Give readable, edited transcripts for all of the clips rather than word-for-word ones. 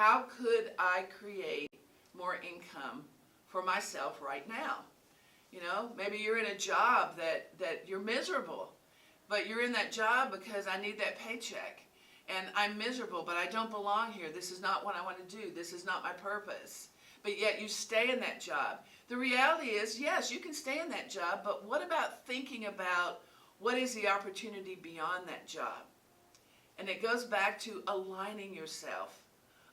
how could I create more income for myself right now? You know, maybe you're in a job that you're miserable, but you're in that job because I need that paycheck. And I'm miserable, but I don't belong here. This is not what I want to do. This is not my purpose. But yet you stay in that job. The reality is, yes, you can stay in that job, but what about thinking about what is the opportunity beyond that job? And it goes back to aligning yourself.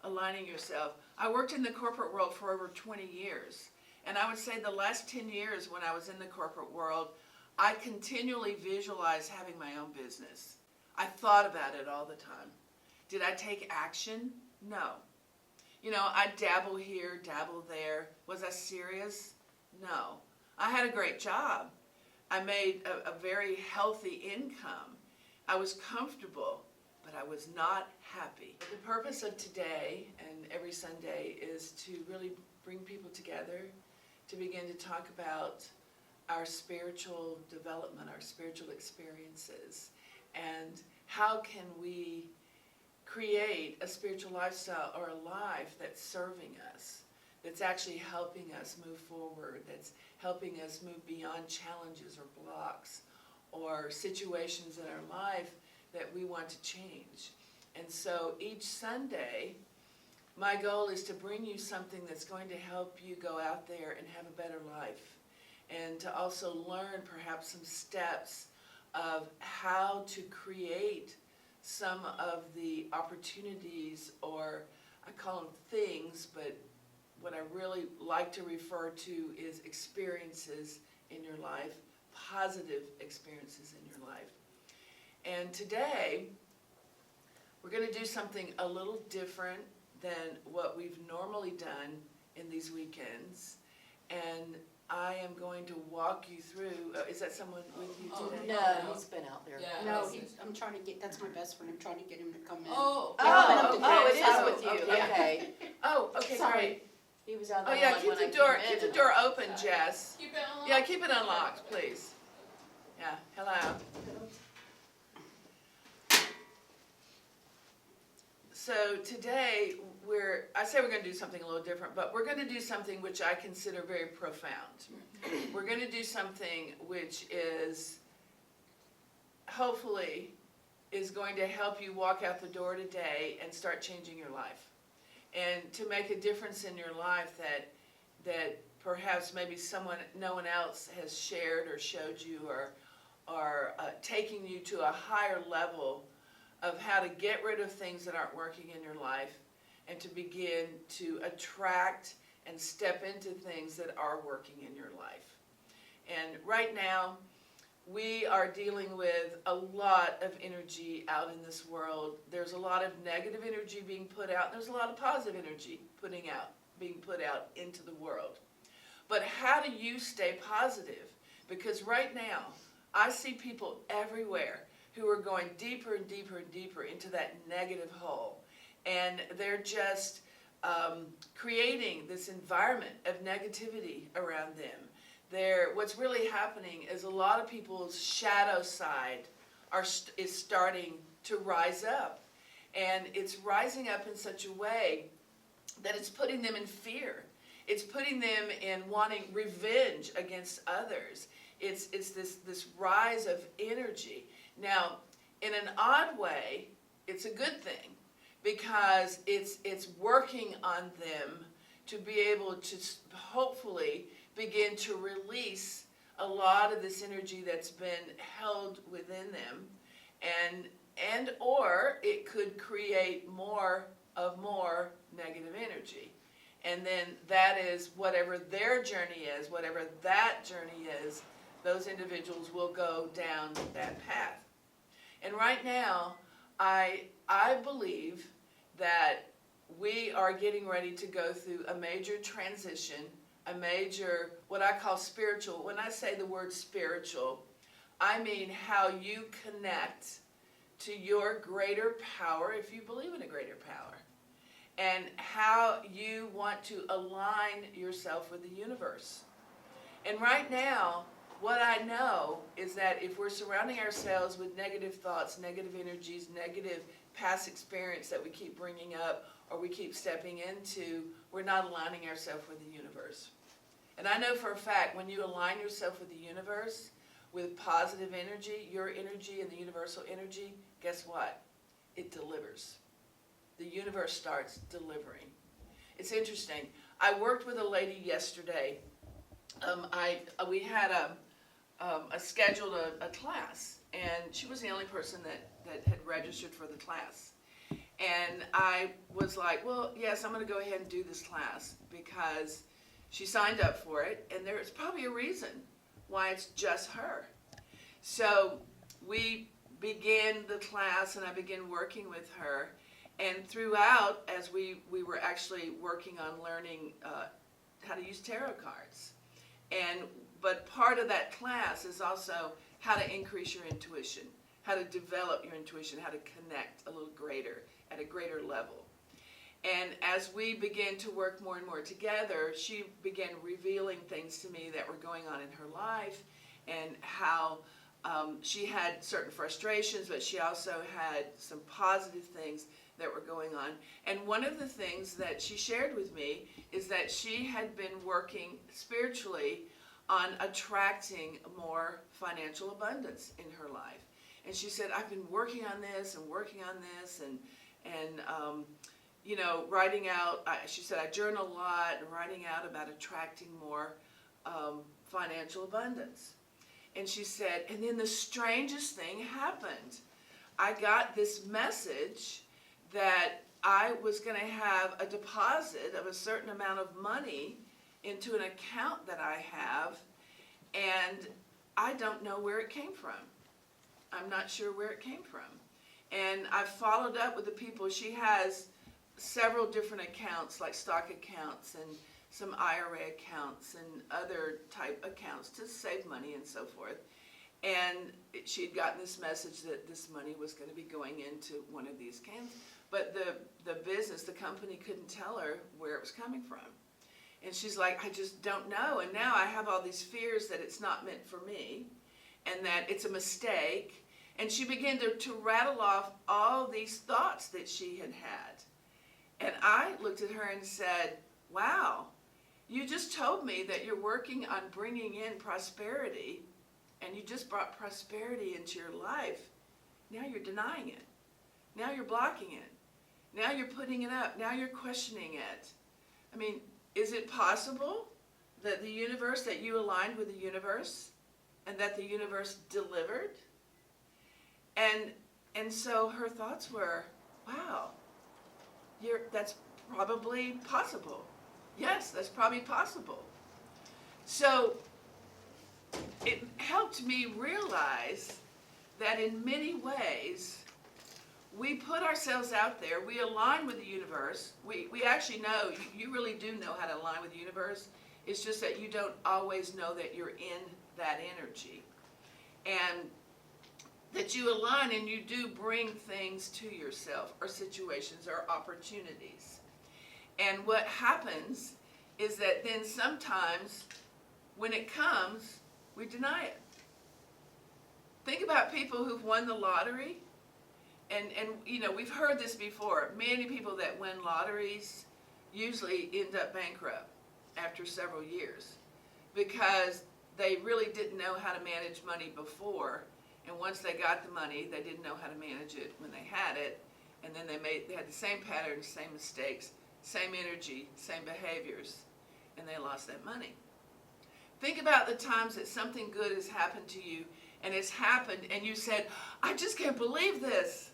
Aligning yourself. I worked in the corporate world for over 20 years. And I would say the last 10 years when I was in the corporate world, I continually visualized having my own business. I thought about it all the time. Did I take action? No. You know, I dabble here, dabble there. Was I serious? No. I had a great job. I made a very healthy income. I was comfortable, but I was not happy. The purpose of today and every Sunday is to really bring people together, to begin to talk about our spiritual development, our spiritual experiences, and how can we create a spiritual lifestyle or a life that's serving us, that's actually helping us move forward, that's helping us move beyond challenges or blocks or situations in our life that we want to change. And so each Sunday, my goal is to bring you something that's going to help you go out there and have a better life, and to also learn perhaps some steps of how to create some of the opportunities, or I call them things, but what I really like to refer to is experiences in your life, positive experiences in your life. And today, we're going to do something a little different than what we've normally done in these weekends. And I am going to walk you through, is that someone with you today? No, he's been out there. Yeah, No, I'm trying to get, that's my best friend, I'm trying to get him to come in. Oh, It is with you, okay. okay. Oh, okay, Sorry. great. He was out Oh there yeah, like keep when the I door, came keep in. the door open, Jess. keep it unlocked. Yeah, keep it unlocked, please. Yeah, hello. So today, I say we're going to do something a little different, but we're going to do something which I consider very profound. We're going to do something which is, hopefully, is going to help you walk out the door today and start changing your life. And to make a difference in your life that perhaps maybe no one else has shared or showed you, or taking you to a higher level of how to get rid of things that aren't working in your life, and to begin to attract and step into things that are working in your life. And right now, we are dealing with a lot of energy out in this world. There's a lot of negative energy being put out. There's a lot of positive energy being put out into the world. But how do you stay positive? Because right now, I see people everywhere who are going deeper and deeper and deeper into that negative hole. And they're just creating this environment of negativity around them. What's really happening is a lot of people's shadow side is starting to rise up. And it's rising up in such a way that it's putting them in fear. It's putting them in wanting revenge against others. It's this rise of energy. Now, in an odd way, it's a good thing, because it's working on them to be able to hopefully begin to release a lot of this energy that's been held within them, and or it could create more negative energy. And then that is whatever their journey is, whatever that journey is, those individuals will go down that path. And right now, I believe that we are getting ready to go through a major transition, a major, what I call spiritual. When I say the word spiritual, I mean how you connect to your greater power, if you believe in a greater power, and how you want to align yourself with the universe. And right now, what I know is that if we're surrounding ourselves with negative thoughts, negative energies, negative past experience that we keep bringing up, or we keep stepping into, we're not aligning ourselves with the universe. And I know for a fact, when you align yourself with the universe, with positive energy, your energy and the universal energy, guess what? It delivers. The universe starts delivering. It's interesting. I worked with a lady yesterday. We had scheduled a class, and she was the only person that had registered for the class. And I was like, well, yes, I'm going to go ahead and do this class because she signed up for it, and there's probably a reason why it's just her. So we began the class, and I began working with her. And throughout, as we were actually working on learning how to use tarot cards. But part of that class is also how to increase your intuition, how to develop your intuition, how to connect a little greater, at a greater level. And as we began to work more and more together, she began revealing things to me that were going on in her life, and how she had certain frustrations, but she also had some positive things that were going on. And one of the things that she shared with me is that she had been working spiritually on attracting more financial abundance in her life. And she said, I've been working on this and working on this, and you know, writing out, she said, I journal a lot and writing out about attracting more financial abundance. And she said, and then the strangest thing happened. I got this message that I was going to have a deposit of a certain amount of money into an account that I have, and I don't know where it came from. I'm not sure where it came from. And I followed up with the people. She has several different accounts, like stock accounts and some IRA accounts and other type accounts to save money and so forth. And she had gotten this message that this money was going to be going into one of these accounts. But the business, the company, couldn't tell her where it was coming from. And she's like, I just don't know. And now I have all these fears that it's not meant for me and that it's a mistake. And she began to rattle off all these thoughts that she had had. And I looked at her and said, wow, you just told me that you're working on bringing in prosperity, and you just brought prosperity into your life. Now you're denying it. Now you're blocking it. Now you're putting it up. Now you're questioning it. I mean, is it possible that the universe, that you aligned with the universe, and that the universe delivered? And so her thoughts were, wow, that's probably possible. Yes, that's probably possible. So it helped me realize that in many ways, we put ourselves out there, we align with the universe. We actually know, you really do know how to align with the universe. It's just that you don't always know that you're in that energy. And that you align and you do bring things to yourself, or situations, or opportunities. And what happens is that then sometimes when it comes, we deny it. Think about people who've won the lottery. And you know, we've heard this before. Many people that win lotteries usually end up bankrupt after several years because they really didn't know how to manage money before. And once they got the money, they didn't know how to manage it when they had it. And then they had the same patterns, same mistakes, same energy, same behaviors, and they lost that money. Think about the times that something good has happened to you, and it's happened, and you said, I just can't believe this.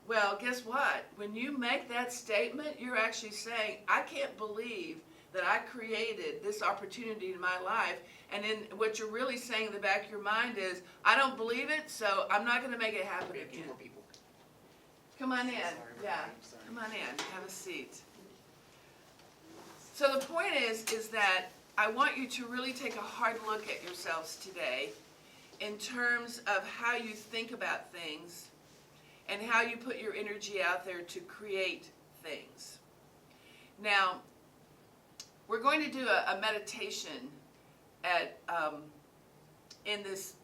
Well, guess what? When you make that statement, you're actually saying, I can't believe that I created this opportunity in my life. And then what you're really saying in the back of your mind is, I don't believe it, so I'm not going to make it happen We have two again. more people. Come on in. Yeah, come on in. Have a seat. So the point is that I want you to really take a hard look at yourselves today in terms of how you think about things and how you put your energy out there to create things. Now, we're going to do a meditation in this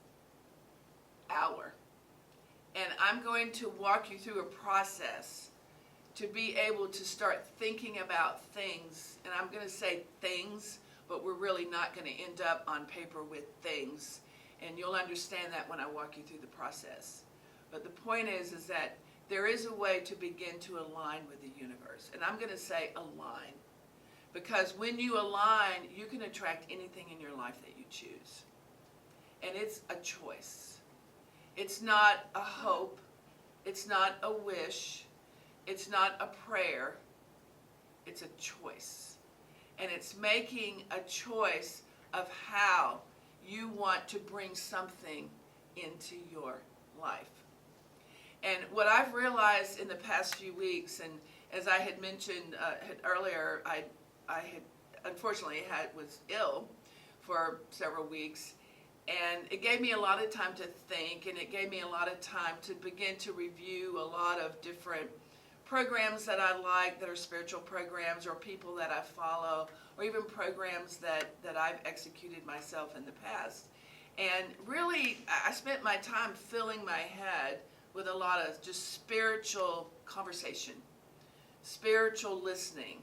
hour. And I'm going to walk you through a process to be able to start thinking about things, and I'm going to say things, but we're really not going to end up on paper with things, and you'll understand that when I walk you through the process. But the point is that there is a way to begin to align with the universe, and I'm going to say align, because when you align, you can attract anything in your life that you choose, and it's a choice. It's not a hope, it's not a wish, it's not a prayer, it's a choice. And it's making a choice of how you want to bring something into your life. And what I've realized in the past few weeks, and as I had mentioned earlier, I had unfortunately was ill for several weeks, and it gave me a lot of time to think, and it gave me a lot of time to begin to review a lot of different programs that I like, that are spiritual programs, or people that I follow, or even programs that I've executed myself in the past. And really, I spent my time filling my head with a lot of just spiritual conversation, spiritual listening.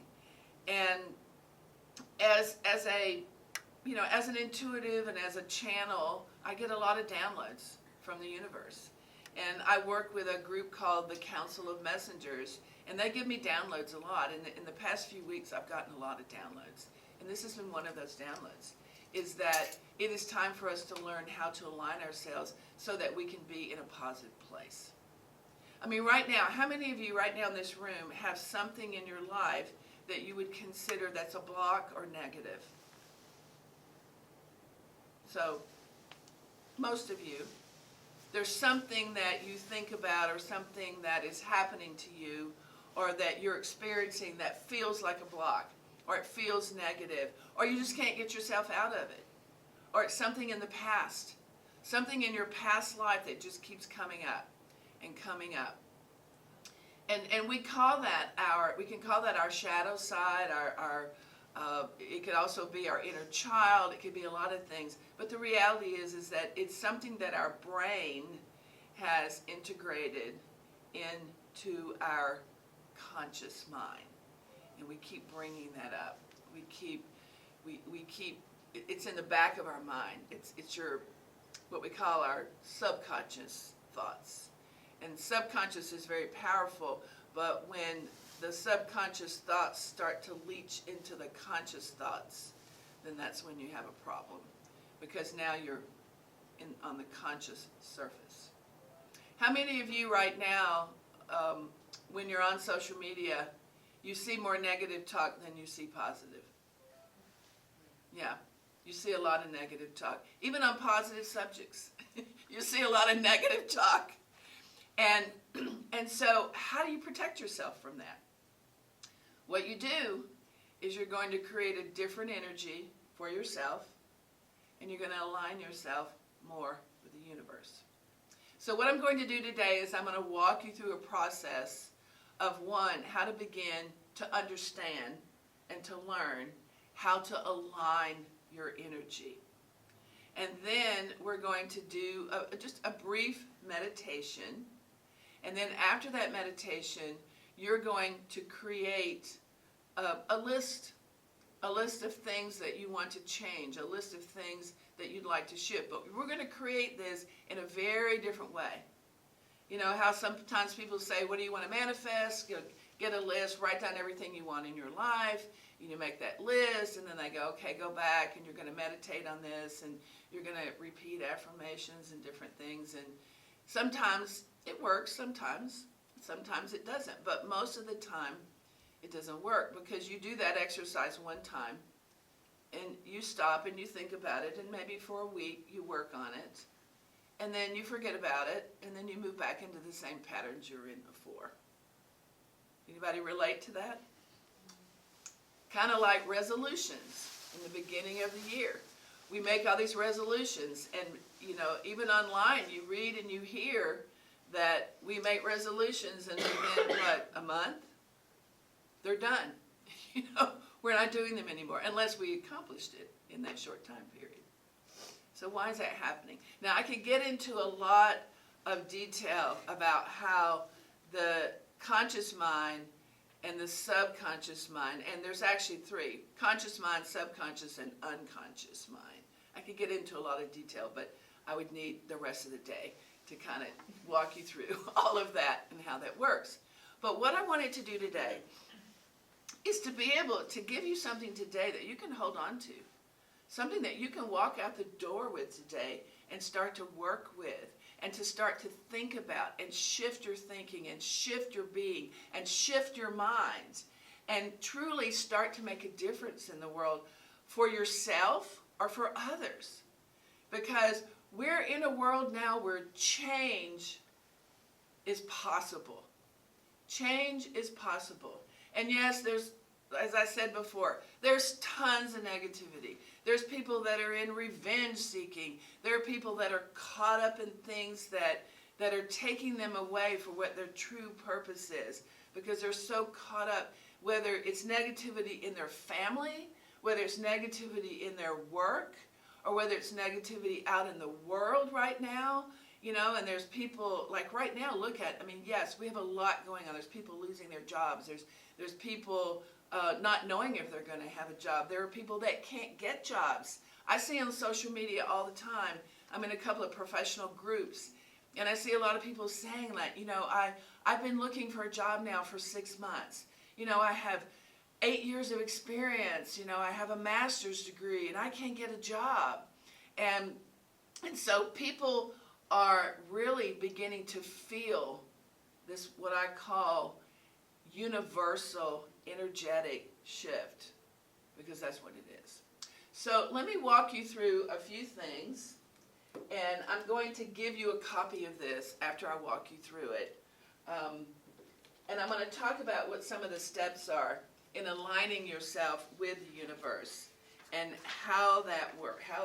And as an intuitive and as a channel, I get a lot of downloads from the universe. And I work with a group called the Council of Messengers, and they give me downloads a lot. In the past few weeks, I've gotten a lot of downloads. And this has been one of those downloads, is that it is time for us to learn how to align ourselves so that we can be in a positive place. I mean, right now, how many of you right now in this room have something in your life that you would consider that's a block or negative? So, most of you. There's something that you think about, or something that is happening to you, or that you're experiencing that feels like a block, or it feels negative, or you just can't get yourself out of it. Or it's something in the past, something in your past life that just keeps coming up and coming up. And we call that we can call that our shadow side, it could also be our inner child, it could be a lot of things. But the reality is that it's something that our brain has integrated into our conscious mind. And we keep bringing that up. We keep, it's in the back of our mind. It's what we call our subconscious thoughts. And subconscious is very powerful, but when the subconscious thoughts start to leach into the conscious thoughts, then that's when you have a problem, because now you're on the conscious surface. How many of you right now, when you're on social media, you see more negative talk than you see positive? Yeah, you see a lot of negative talk. Even on positive subjects, you see a lot of negative talk. And so how do you protect yourself from that? What you do is you're going to create a different energy for yourself, and you're going to align yourself more with the universe. So what I'm going to do today is I'm going to walk you through a process of, one, how to begin to understand and to learn how to align your energy. And then we're going to do just a brief meditation. And then after that meditation, you're going to create a list of things that you want to change, a list of things that you'd like to shift. But we're going to create this in a very different way. You know how sometimes people say, what do you want to manifest? Get a list, write down everything you want in your life. You make that list, and then they go, okay, go back, and you're going to meditate on this, and you're going to repeat affirmations and different things. And sometimes it works, sometimes it doesn't. But most of the time, it doesn't work, because you do that exercise one time, and you stop and you think about it, and maybe for a week you work on it, and then you forget about it, and then you move back into the same patterns you were in before. Anybody relate to that? Kind of like resolutions in the beginning of the year. We make all these resolutions, and even online you read and you hear that we make resolutions, and within a month, they're done. We're not doing them anymore unless we accomplished it in that short time period. So why is that happening? Now, I could get into a lot of detail about how the conscious mind and the subconscious mind. And there's actually three: conscious mind, subconscious, and unconscious mind. I could get into a lot of detail, but I would need the rest of the day to kind of walk you through all of that and how that works. But what I wanted to do today is to be able to give you something today that you can hold on to, something that you can walk out the door with today and start to work with, and to start to think about and shift your thinking and shift your being and shift your minds and truly start to make a difference in the world for yourself or for others. Because we're in a world now where change is possible. Change is possible. And yes, there's, as I said before, there's tons of negativity. There's people that are in revenge seeking. There are people that are caught up in things that are taking them away from what their true purpose is, because they're so caught up, whether it's negativity in their family, whether it's negativity in their work, or whether it's negativity out in the world right now. You know, and there's people, like right now, look at, I mean, yes, we have a lot going on. There's people losing their jobs. There's people not knowing if they're going to have a job. There are people that can't get jobs. I see on social media all the time. I'm in a couple of professional groups, and I see a lot of people saying that, you know, I've been looking for a job now for 6 months. You know, I have 8 years of experience. You know, I have a master's degree, and I can't get a job. And so people are really beginning to feel this, what I call universal energetic shift, because that's what it is. So let me walk you through a few things, and I'm going to give you a copy of this after I walk you through it. And I'm going to talk about what some of the steps are in aligning yourself with the universe and how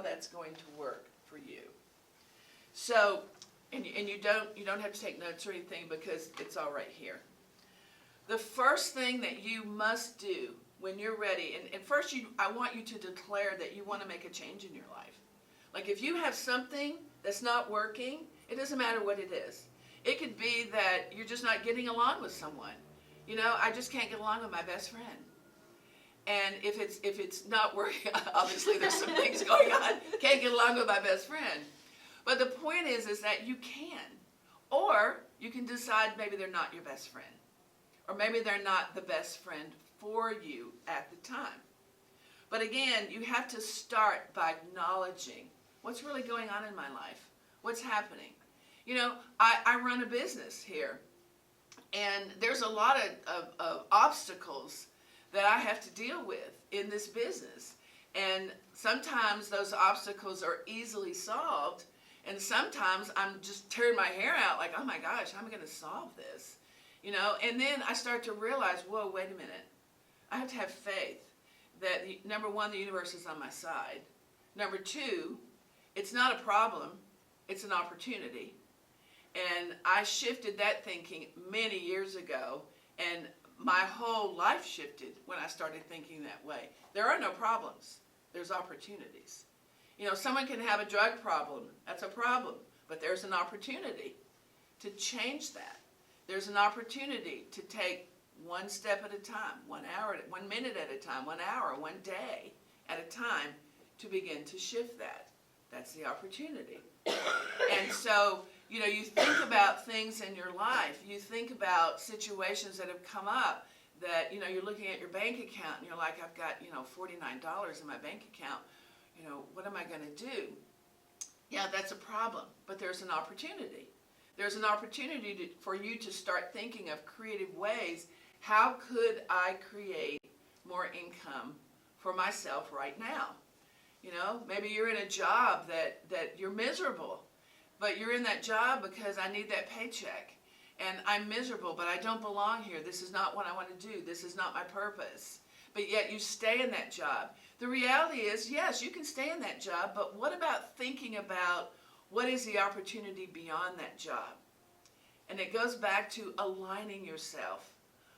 that's going to work for you. So, and you don't have to take notes or anything, because it's all right here. The first thing that you must do when you're ready, and first I want you to declare that you want to make a change in your life. Like if you have something that's not working, it doesn't matter what it is. It could be that you're just not getting along with someone. You know, I just can't get along with my best friend. And if it's not working, obviously there's some things going on. Can't get along with my best friend. But the point is that you can. Or you can decide maybe they're not your best friend. Or maybe they're not the best friend for you at the time. But again, you have to start by acknowledging what's really going on in my life. What's happening? You know, I run a business here. And there's a lot of obstacles that I have to deal with in this business. And sometimes those obstacles are easily solved. And sometimes I'm just tearing my hair out like, oh my gosh, how am I going to solve this? You know, and then I start to realize, whoa, wait a minute. I have to have faith that, number one, the universe is on my side. Number two, it's not a problem, it's an opportunity. And I shifted that thinking many years ago, and my whole life shifted when I started thinking that way. There are no problems, there's opportunities. You know, someone can have a drug problem, that's a problem, but there's an opportunity to change that. There's an opportunity to take one step at a time, 1 hour, 1 minute at a time, 1 hour, 1 day at a time to begin to shift that. That's the opportunity. And so, you know, you think about things in your life. You think about situations that have come up that, you know, you're looking at your bank account and you're like, I've got, you know, $49 in my bank account. You know, what am I going to do? Yeah, that's a problem, but there's an opportunity. There's an opportunity for you to start thinking of creative ways. How could I create more income for myself right now? You know, maybe you're in a job that you're miserable, but you're in that job because I need that paycheck. And I'm miserable, but I don't belong here. This is not what I want to do. This is not my purpose. But yet you stay in that job. The reality is, yes, you can stay in that job, but what about thinking about what is the opportunity beyond that job? And it goes back to aligning yourself.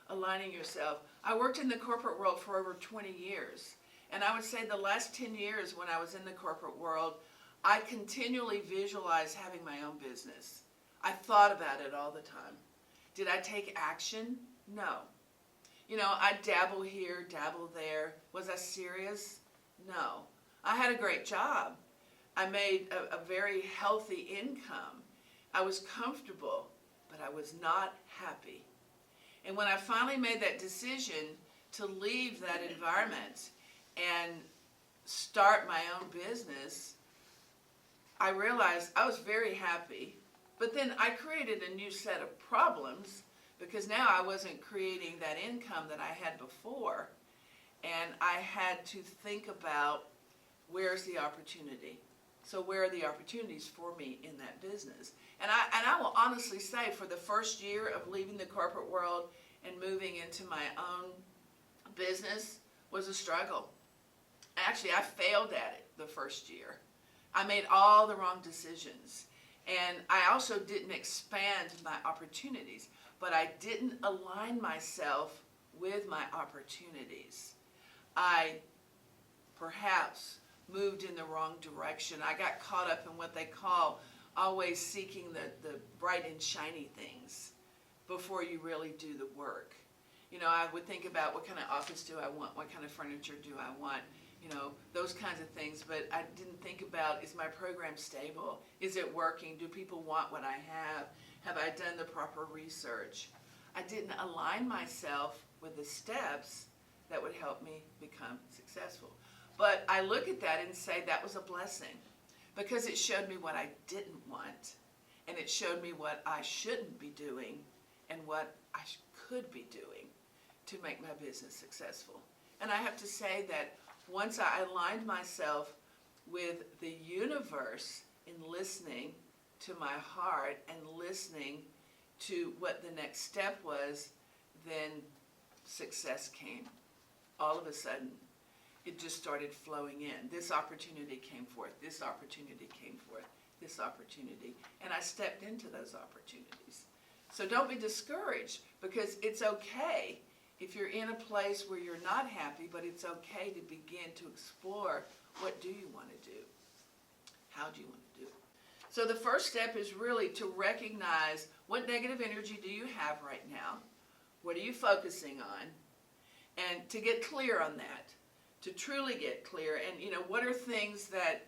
Aligning yourself. I worked in the corporate world for over 20 years. And I would say the last 10 years when I was in the corporate world, I continually visualized having my own business. I thought about it all the time. Did I take action? No. You know, I dabble here, dabble there. Was I serious? No. I had a great job. I made a very healthy income. I was comfortable, but I was not happy. And when I finally made that decision to leave that environment and start my own business, I realized I was very happy. But then I created a new set of problems because now I wasn't creating that income that I had before. And I had to think about, where's the opportunity? So where are the opportunities for me in that business? And I will honestly say, for the first year of leaving the corporate world and moving into my own business was a struggle. Actually, I failed at it the first year. I made all the wrong decisions. And I also didn't expand my opportunities, but I didn't align myself with my opportunities. I perhaps moved in the wrong direction. I got caught up in what they call always seeking the bright and shiny things before you really do the work. You know, I would think about, what kind of office do I want? What kind of furniture do I want? You know, those kinds of things. But I didn't think about, is my program stable? Is it working? Do people want what I have? Have I done the proper research? I didn't align myself with the steps that would help me become successful. But I look at that and say that was a blessing, because it showed me what I didn't want, and it showed me what I shouldn't be doing and what I could be doing to make my business successful. And I have to say that once I aligned myself with the universe in listening to my heart and listening to what the next step was, then success came. All of a sudden, it just started flowing in. This opportunity came forth. This opportunity came forth. This opportunity. And I stepped into those opportunities. So don't be discouraged, because it's okay if you're in a place where you're not happy, but it's okay to begin to explore, what do you want to do? How do you want to do it? So the first step is really to recognize, what negative energy do you have right now? What are you focusing on? And to get clear on that, to truly get clear. And, you know, what are things that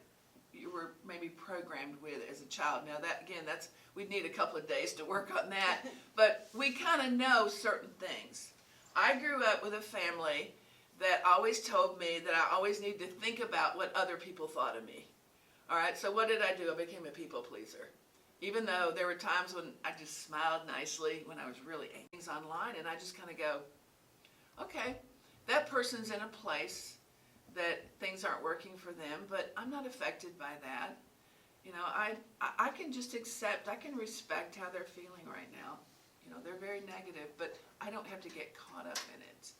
you were maybe programmed with as a child? Now that, again, we'd need a couple of days to work on that, but we kind of know certain things. I grew up with a family that always told me that I always need to think about what other people thought of me. All right, so what did I do? I became a people pleaser. Even though there were times when I just smiled nicely when I was really angry. Things online, and I just kind of go, okay, that person's in a place that things aren't working for them, but I'm not affected by that. You know, I can just accept, I can respect how they're feeling right now. You know, they're very negative, but I don't have to get caught up in it.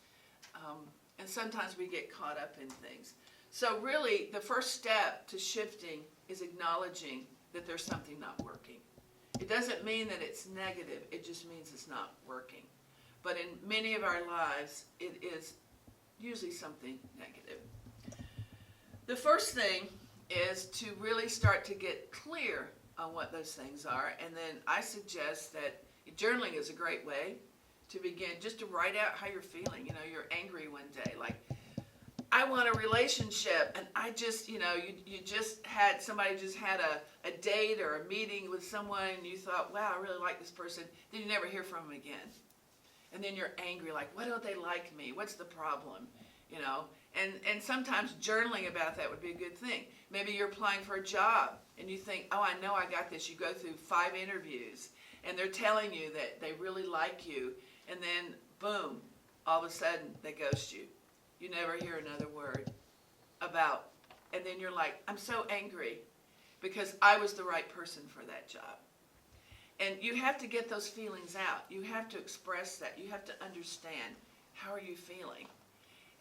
And sometimes we get caught up in things. So really, the first step to shifting is acknowledging that there's something not working. It doesn't mean that it's negative, it just means it's not working. But in many of our lives, it is usually something negative. The first thing is to really start to get clear on what those things are, and then I suggest that journaling is a great way to begin, just to write out how you're feeling. You know, you're angry one day, like, I want a relationship, and I just, you know, you just had, somebody just had a date or a meeting with someone, and you thought, wow, I really like this person, then you never hear from them again. And then you're angry, like, why don't they like me? What's the problem? You know, and sometimes journaling about that would be a good thing. Maybe you're applying for a job, and you think, oh, I know I got this. You go through 5 interviews, and they're telling you that they really like you, and then, boom, all of a sudden, they ghost you. You never hear another word about, and then you're like, I'm so angry because I was the right person for that job. And you have to get those feelings out. You have to express that. You have to understand, how are you feeling?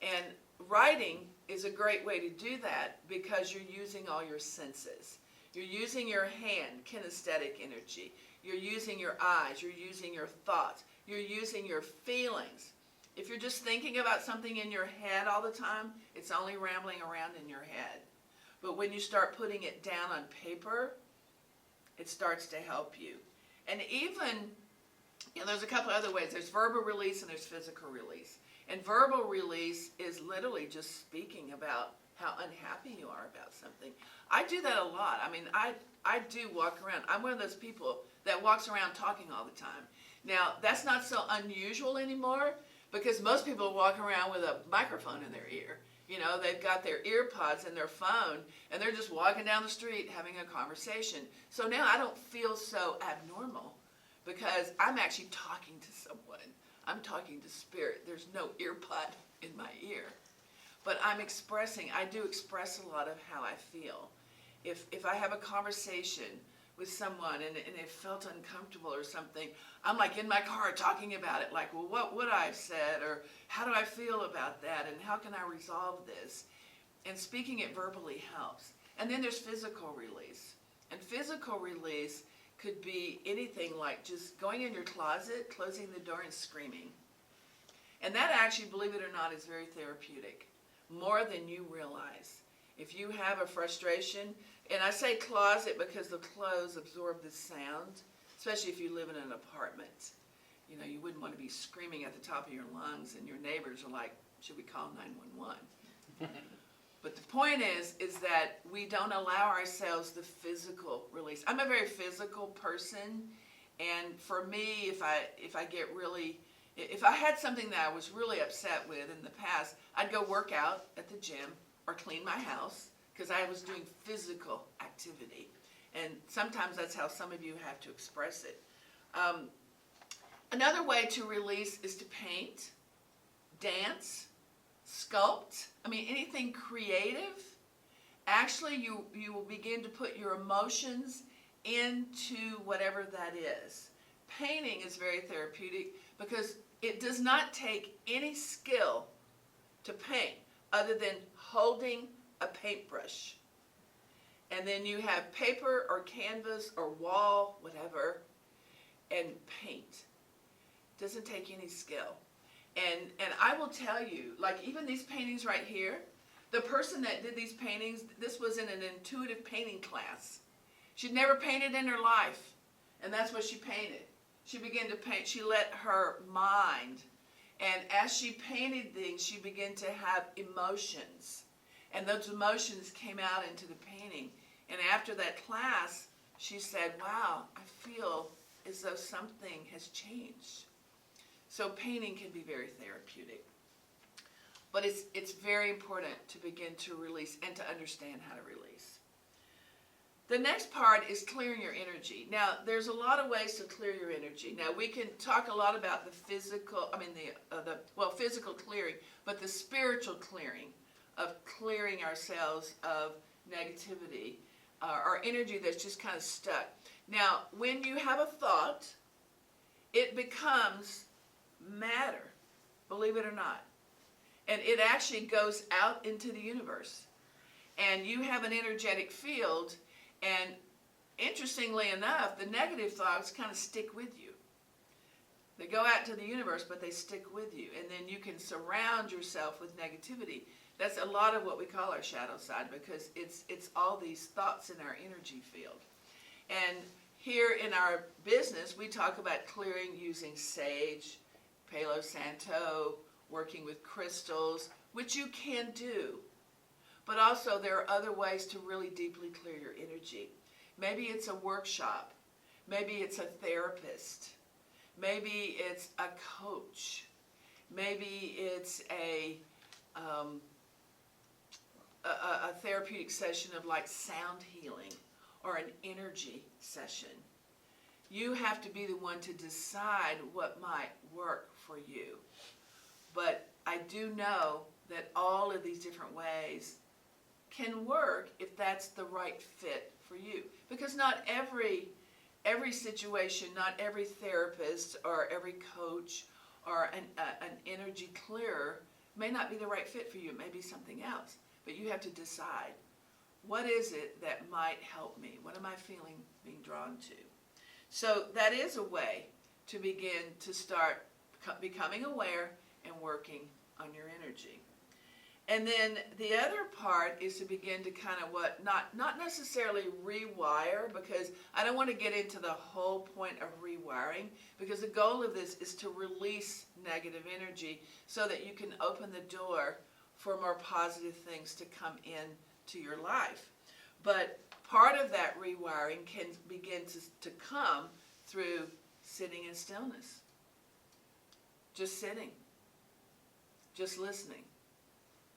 And writing is a great way to do that, because you're using all your senses. You're using your hand, kinesthetic energy. You're using your eyes. You're using your thoughts. You're using your feelings. If you're just thinking about something in your head all the time, it's only rambling around in your head. But when you start putting it down on paper, it starts to help you. And even, you know, there's a couple other ways. There's verbal release and there's physical release. And verbal release is literally just speaking about how unhappy you are about something. I do that a lot. I mean, I do walk around. I'm one of those people that walks around talking all the time. Now, that's not so unusual anymore because most people walk around with a microphone in their ear. You know, they've got their ear pods in their phone and they're just walking down the street having a conversation. So now I don't feel so abnormal because I'm actually talking to someone. I'm talking to spirit. There's no ear pod in my ear. But I do express a lot of how I feel. If I have a conversation with someone and it felt uncomfortable or something, I'm like in my car talking about it, like, well, what would I have said, or how do I feel about that, and how can I resolve this? And speaking it verbally helps. And then there's physical release. And physical release could be anything like just going in your closet, closing the door, and screaming. And that actually, believe it or not, is very therapeutic, more than you realize. If you have a frustration, and I say closet because the clothes absorb the sound, especially if you live in an apartment. You know, you wouldn't want to be screaming at the top of your lungs and your neighbors are like, should we call 911? But the point is that we don't allow ourselves the physical release. I'm a very physical person, and for me, if I had something that I was really upset with in the past, I'd go work out at the gym or clean my house because I was doing physical activity. And sometimes that's how some of you have to express it. Another way to release is to paint, dance, sculpt. I mean, anything creative. Actually, you will begin to put your emotions into whatever that is. Painting is very therapeutic because it does not take any skill to paint other than holding a paintbrush. And then you have paper or canvas or wall, whatever, and paint. Doesn't take any skill. And I will tell you, like even these paintings right here, the person that did these paintings, this was in an intuitive painting class. She'd never painted in her life, and that's what she painted. She began to paint. She let her mind, and as she painted things, she began to have emotions. And those emotions came out into the painting. And after that class, she said, wow, I feel as though something has changed. So painting can be very therapeutic. But it's very important to begin to release and to understand how to release. The next part is clearing your energy. Now, there's a lot of ways to clear your energy. Now, we can talk a lot about the physical, physical clearing, but the spiritual clearing of clearing ourselves of negativity, our energy that's just kind of stuck. Now, when you have a thought, it becomes matter, believe it or not. And it actually goes out into the universe. And you have an energetic field, and interestingly enough, the negative thoughts kind of stick with you. They go out to the universe, but they stick with you. And then you can surround yourself with negativity. That's a lot of what we call our shadow side, because it's all these thoughts in our energy field. And here in our business, we talk about clearing using sage, Palo Santo, working with crystals, which you can do. But also there are other ways to really deeply clear your energy. Maybe it's a workshop. Maybe it's a therapist. Maybe it's a coach. Maybe it's a therapeutic session of like sound healing or an energy session. You have to be the one to decide what might work for you. But I do know that all of these different ways can work if that's the right fit for you. Because not every situation, not every therapist or every coach or an energy clearer may not be the right fit for you. It may be something else. But you have to decide, what is it that might help me? What am I feeling being drawn to? So that is a way to begin to start becoming aware and working on your energy. And then the other part is to begin to kind of not necessarily rewire, because I don't want to get into the whole point of rewiring, because the goal of this is to release negative energy so that you can open the door for more positive things to come in to your life. But part of that rewiring can begin to come through sitting in stillness. Just sitting. Just listening.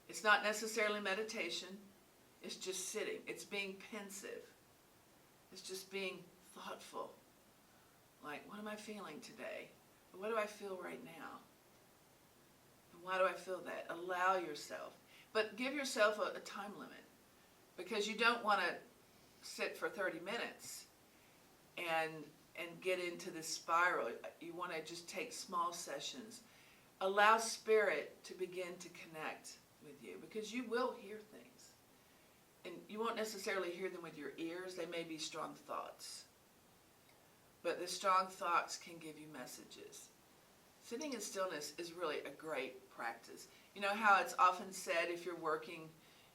It's not necessarily meditation. It's just sitting. It's being pensive. It's just being thoughtful. Like, what am I feeling today? What do I feel right now? And why do I feel that? Allow yourself. But give yourself a time limit. Because you don't want to sit for 30 minutes and get into this spiral. You want to just take small sessions. Allow spirit to begin to connect with you, because you will hear things. And you won't necessarily hear them with your ears. They may be strong thoughts. But the strong thoughts can give you messages. Sitting in stillness is really a great practice. You know how it's often said, if you're working,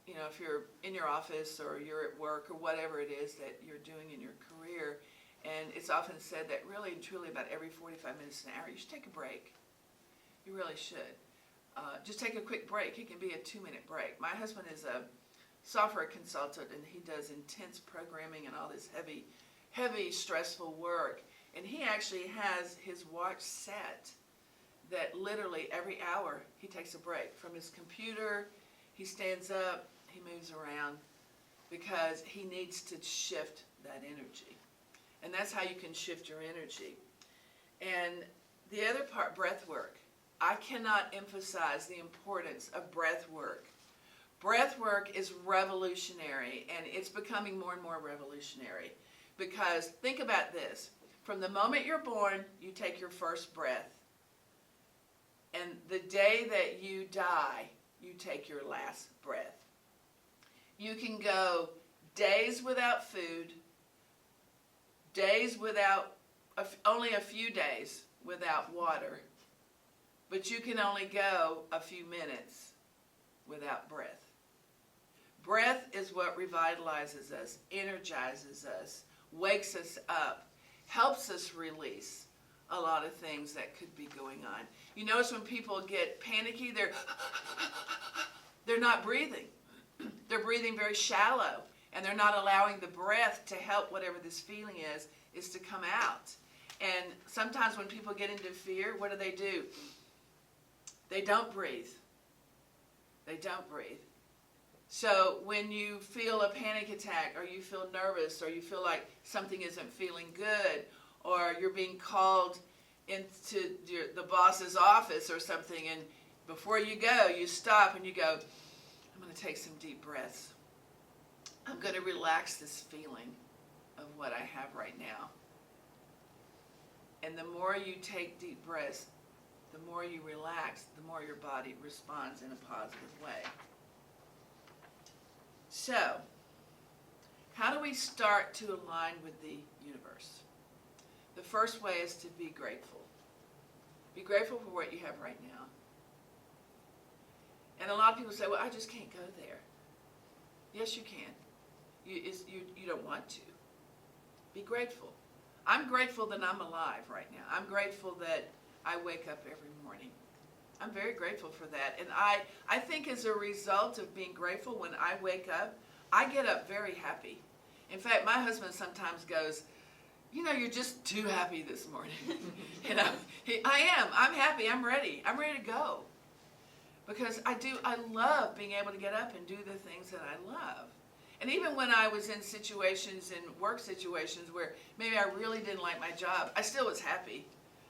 if you're in your office or you're at work or whatever it is that you're doing in your career, and it's often said that really and truly about every 45 minutes, an hour, you should take a break. You really should. Just take a quick break. It can be a 2-minute break. My husband is a software consultant, and he does intense programming and all this heavy, stressful work. And he actually has his watch set that literally every hour he takes a break from his computer. He stands up, he moves around, because he needs to shift that energy. And that's how you can shift your energy. And the other part, breath work. I cannot emphasize the importance of breath work. Breath work is revolutionary, and it's becoming more and more revolutionary. Because think about this. From the moment you're born, you take your first breath. And the day that you die, you take your last breath. You can go days without food, days without, only a few days without water, but you can only go a few minutes without breath. Breath is what revitalizes us, energizes us, wakes us up, helps us release a lot of things that could be going on. You notice when people get panicky, they're not breathing. They're breathing very shallow, and they're not allowing the breath to help whatever this feeling is to come out. And sometimes when people get into fear, what do? They don't breathe. They don't breathe. So when you feel a panic attack, or you feel nervous, or you feel like something isn't feeling good, or you're being called into the boss's office or something, and before you go, you stop and you go, I'm going to take some deep breaths. I'm going to relax this feeling of what I have right now. And the more you take deep breaths, the more you relax, the more your body responds in a positive way. So, how do we start to align with the universe? The first way is to be grateful. Be grateful for what you have right now. And a lot of people say, well, I just can't go there. Yes, you can. You don't want to. Be grateful. I'm grateful that I'm alive right now. I'm grateful that I wake up every morning. I'm very grateful for that. And I think as a result of being grateful, when I wake up, I get up very happy. In fact, my husband sometimes goes, you're just too happy this morning. I am. I'm happy. I'm ready. I'm ready to go. Because I love being able to get up and do the things that I love. And even when I was in work situations where maybe I really didn't like my job, I still was happy.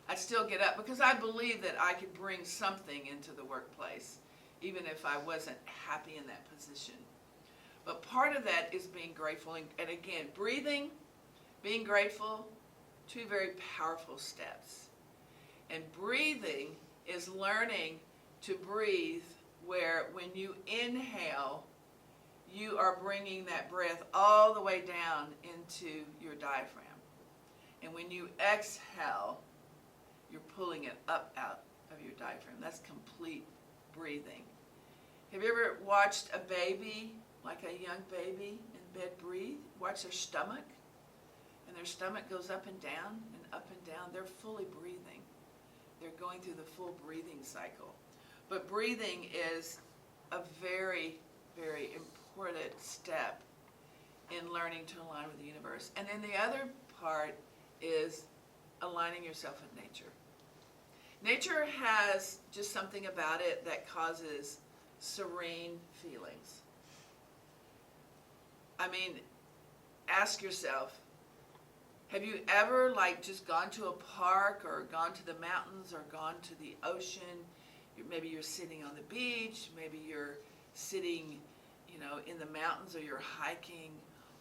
I'd still get up because I believed that I could bring something into the workplace, even if I wasn't happy in that position. But part of that is being grateful. And again, breathing, being grateful, 2 very powerful steps. And breathing is learning to breathe where when you inhale, you are bringing that breath all the way down into your diaphragm. And when you exhale, you're pulling it up out of your diaphragm. That's complete breathing. Have you ever watched a baby, like a young baby in bed, breathe? Watch their stomach, and their stomach goes up and down and up and down. They're fully breathing. They're going through the full breathing cycle. But breathing is a very, very important step in learning to align with the universe. And then the other part is aligning yourself with nature. Nature has just something about it that causes serene feelings. I mean, ask yourself, have you ever just gone to a park or gone to the mountains or gone to the ocean? Maybe you're sitting on the beach, maybe you're sitting, in the mountains, or you're hiking,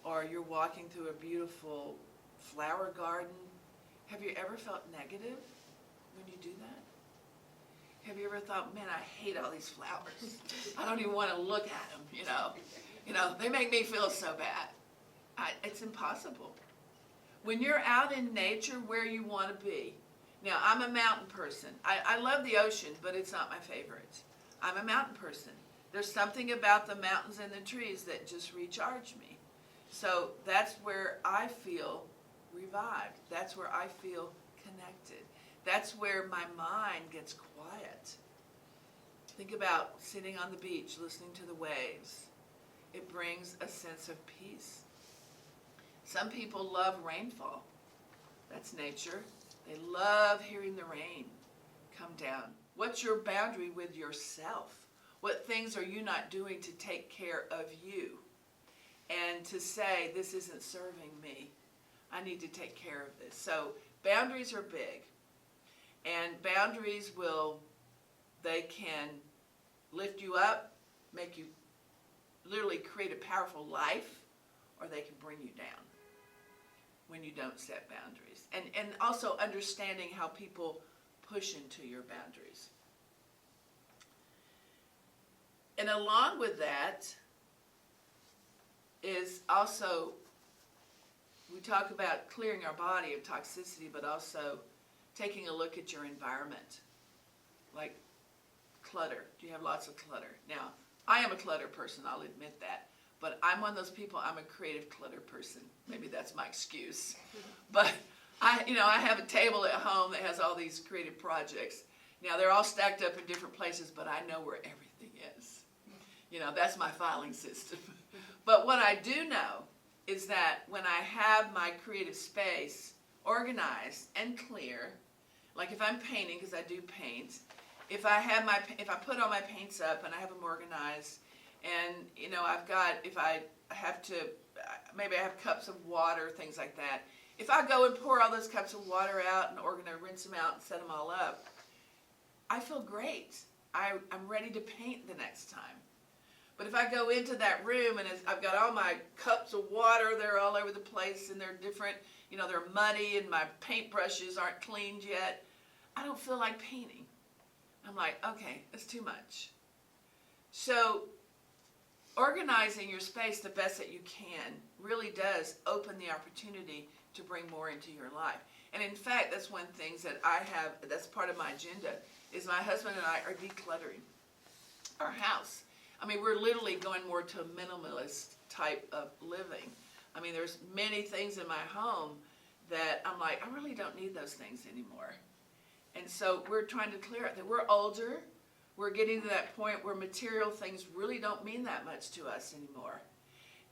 or you're walking through a beautiful flower garden. Have you ever felt negative when you do that? Have you ever thought, man, I hate all these flowers. I don't even want to look at them, they make me feel so bad. It's impossible. When you're out in nature, where you want to be. Now, I'm a mountain person. I love the ocean, but it's not my favorite. I'm a mountain person. There's something about the mountains and the trees that just recharge me. So that's where I feel revived. That's where I feel connected. That's where my mind gets quiet. Think about sitting on the beach, listening to the waves. It brings a sense of peace. Some people love rainfall. That's nature. They love hearing the rain come down. What's your boundary with yourself? What things are you not doing to take care of you? And to say, this isn't serving me. I need to take care of this. So boundaries are big. And boundaries they can lift you up, make you literally create a powerful life, or they can bring you down when you don't set boundaries. And also understanding how people push into your boundaries. And along with that is also, we talk about clearing our body of toxicity, but also taking a look at your environment. Like clutter. Do you have lots of clutter? Now, I am a clutter person, I'll admit that. But I'm one of those people, I'm a creative clutter person. Maybe that's my excuse. But I have a table at home that has all these creative projects. Now, they're all stacked up in different places, but I know where everything is. That's my filing system. But what I do know is that when I have my creative space organized and clear, like if I'm painting, because I do paint, if I put all my paints up and I have them organized, and maybe I have cups of water, things like that. If I go and pour all those cups of water out and rinse them out and set them all up, I feel great. I'm ready to paint the next time. But if I go into that room and I've got all my cups of water, they're all over the place and they're different, they're muddy and my paintbrushes aren't cleaned yet, I don't feel like painting. I'm like, okay, that's too much. So organizing your space the best that you can really does open the opportunity to bring more into your life. And in fact, that's one thing that that's part of my agenda, is my husband and I are decluttering our house. I mean, we're literally going more to a minimalist type of living. I mean, there's many things in my home that I'm like, I really don't need those things anymore. And so we're trying to clear it. We're older. We're getting to that point where material things really don't mean that much to us anymore.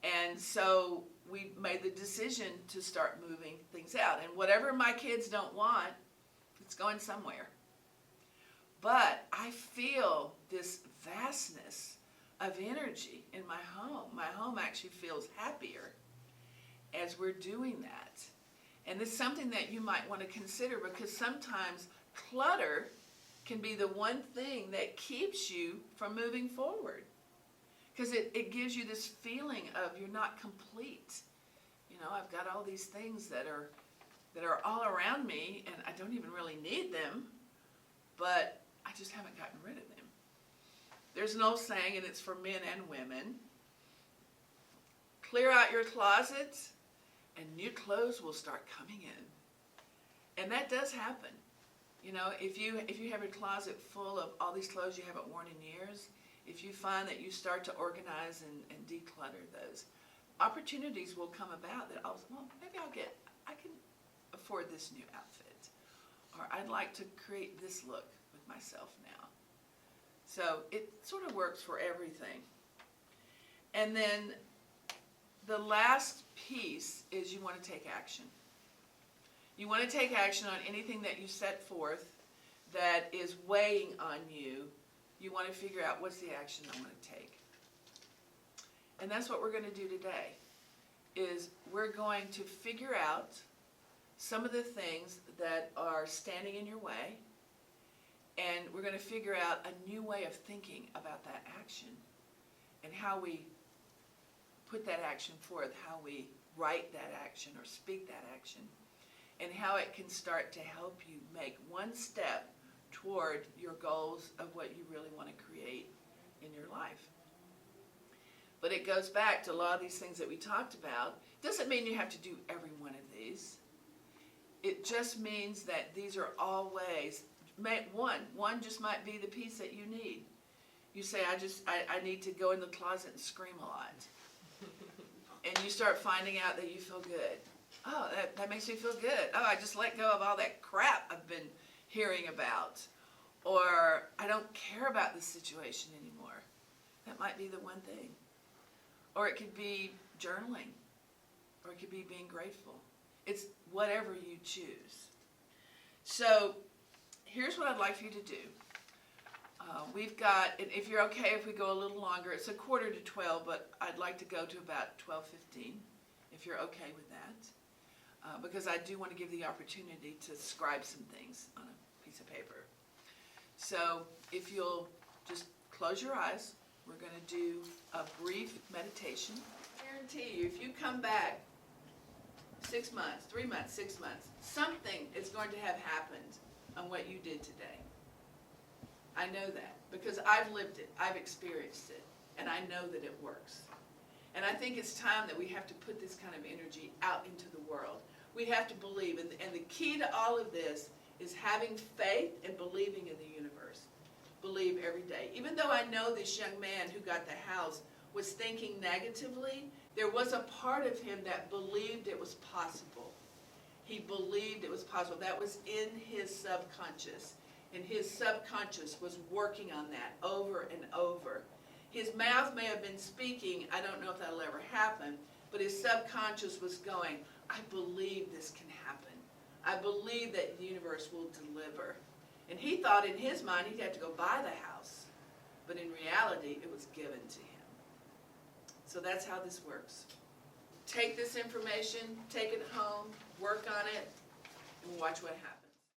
And so we made the decision to start moving things out. And whatever my kids don't want, it's going somewhere. But I feel this vastness of energy in my home. My home actually feels happier as we're doing that. And this is something that you might want to consider, because sometimes clutter can be the one thing that keeps you from moving forward. Because it gives you this feeling of you're not complete. I've got all these things that are all around me and I don't even really need them, but I just haven't gotten rid of them. There's an old saying, and it's for men and women: clear out your closets and new clothes will start coming in. And that does happen. If you have a closet full of all these clothes you haven't worn in years, if you find that you start to organize and declutter those, opportunities will come about that maybe I can afford this new outfit, or I'd like to create this look with myself now. So it sort of works for everything. And then the last piece is you want to take action. You want to take action on anything that you set forth that is weighing on you. You want to figure out, what's the action I want to take? And that's what we're going to do today, is we're going to figure out some of the things that are standing in your way, and we're going to figure out a new way of thinking about that action and how we put that action forth, how we write that action or speak that action, and how it can start to help you make one step toward your goals of what you really want to create in your life. But it goes back to a lot of these things that we talked about. Doesn't mean you have to do every one of these. It just means that these are all ways. One just might be the piece that you need. You say, I need to go in the closet and scream a lot. And you start finding out that you feel good. Oh, that makes me feel good. Oh, I just let go of all that crap I've been hearing about. Or I don't care about this situation anymore. That might be the one thing. Or it could be journaling. Or it could be being grateful. It's whatever you choose. So here's what I'd like for you to do. We've got, and if you're okay if we go a little longer, it's 11:45, but I'd like to go to about 12:15, if you're okay with that. Because I do want to give the opportunity to scribe some things on a piece of paper. So if you'll just close your eyes, we're going to do a brief meditation. I guarantee you, if you come back 6 months, 3 months, 6 months, something is going to have happened on what you did today. I know that because I've lived it, I've experienced it, and I know that it works. And I think it's time that we have to put this kind of energy out into the world. We have to believe, and the key to all of this is having faith and believing in the universe. Believe every day. Even though I know this young man who got the house was thinking negatively, there was a part of him that believed it was possible. He believed it was possible. That was in his subconscious. And his subconscious was working on that over and over. His mouth may have been speaking, I don't know if that'll ever happen, but his subconscious was going, I believe this can happen. I believe that the universe will deliver. And he thought in his mind he'd have to go buy the house. But in reality, it was given to him. So that's how this works. Take this information, take it home, work on it, and watch what happens.